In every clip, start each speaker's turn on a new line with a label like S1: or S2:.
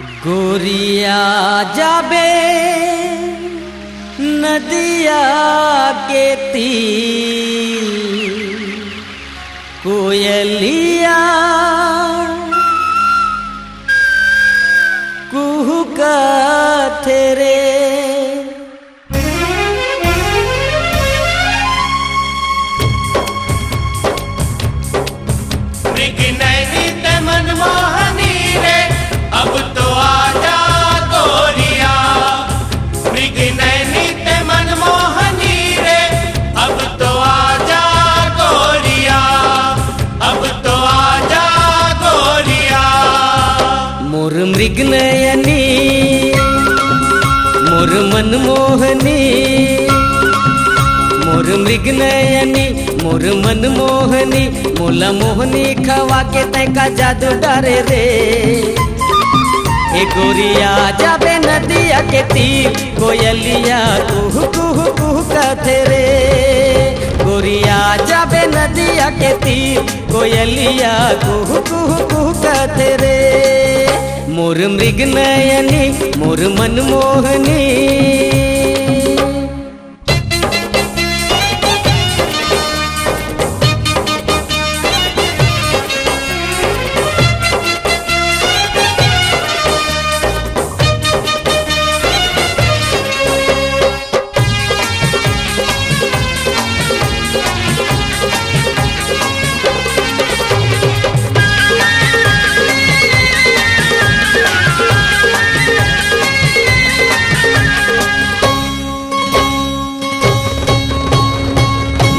S1: गोरिया जाबे नदिया के तीर, कोयलिया कुहुकत रे।
S2: मनमोहनी रे अब तो आजा गोरिया, मृग नैनी ते मनमोहनी रे अब तो आजा गोरिया, अब तो आजा गोरिया।
S1: मोर मृग नयनी मोर मनमोहनी, मोर मृग नयनी मोर मनमोहनी, मोला मोहनी खवा के तैका जादू डरे रे। ए गोरिया जाबे नदिया के तीर, कोयलिया कुहू कुहू कुहू कहते रे। गोरिया जाबे नदिया के तीर, कोयलिया कुहू कुहू कुहू कहते रे। मोर मृग नयनी मोर मनमोहनी।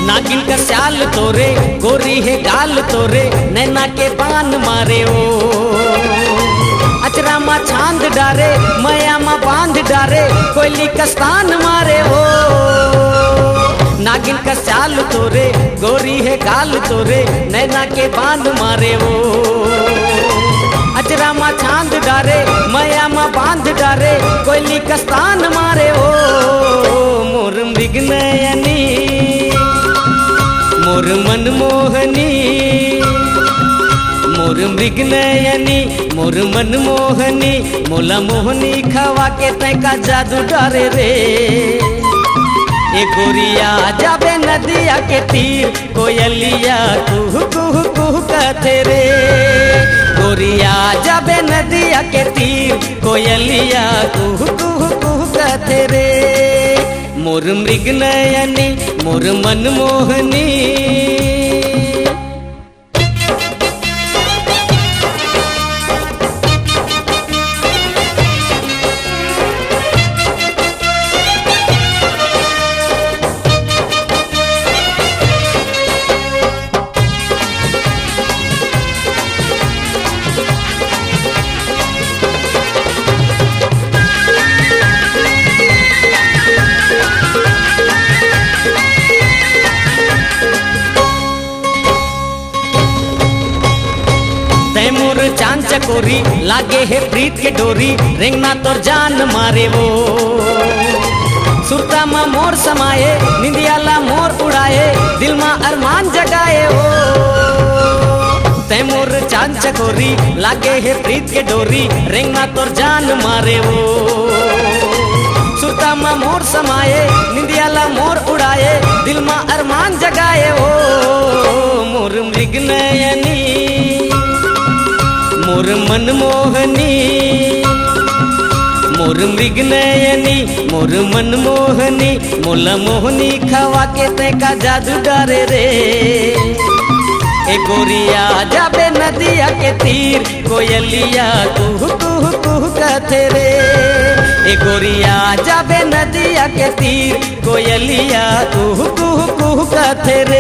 S1: नागिन का स्याल तोरे, गोरी है गाल तोरे, नैना के बान मारे ओ। अचरा मा छांद डारे, मया मा बांध डारे, कोयली का स्थान मारे ओ। नागिन का स्याल तोरे, गोरी है गाल तोरे, नैना के बान मारे ओ। अचरा मा छांद डारे, मया मा बांध डारे, कोयली का स्थान मारे ओ। मोर मृग नयनी मोर मनमोहनी, मोर मृग नयनी मोर मनमोहनी, मोला मोहनी खवा के तैका जादू डरे रे। ए गोरिया जाबे नदिया के तीर, कोयलिया कुहू कुहू कुहू कहते रे। गोरिया जाबे नदिया के तीर, कोयलिया कुहू कुहू कुहू कहते रे। मोर मृग नयनी मोर मनमोहनी। मोर चांद चकोरी लागे है प्रीत के डोरी, रेंगना तोर जान मारे वो। सुरता मा मोर समाये, निंदियाला मोर उड़ाए, दिल मा अरमान जगाए ओ। तै मोर चांद चकोरी लागे है प्रीत के डोरी, रेंगना तोर जान मारे वो। सुरता मा मोर समाये, निंदियाला मोर उड़ाए, दिल मा अरमान जगाए ओ। मोर मृग नयनी मोर मनमोहनी, मोर मृग नयनी मोर मनमोहनी, मोला मोहनी खवा के तैका जादू डरे रे। ए गोरिया जाबे नदिया के तीर, कोयलिया कुहू कुहू कुहू कहते रे। ए गोरिया जाबे नदिया के तीर, कोयलिया कुहू कुहू कुहू कहते रे।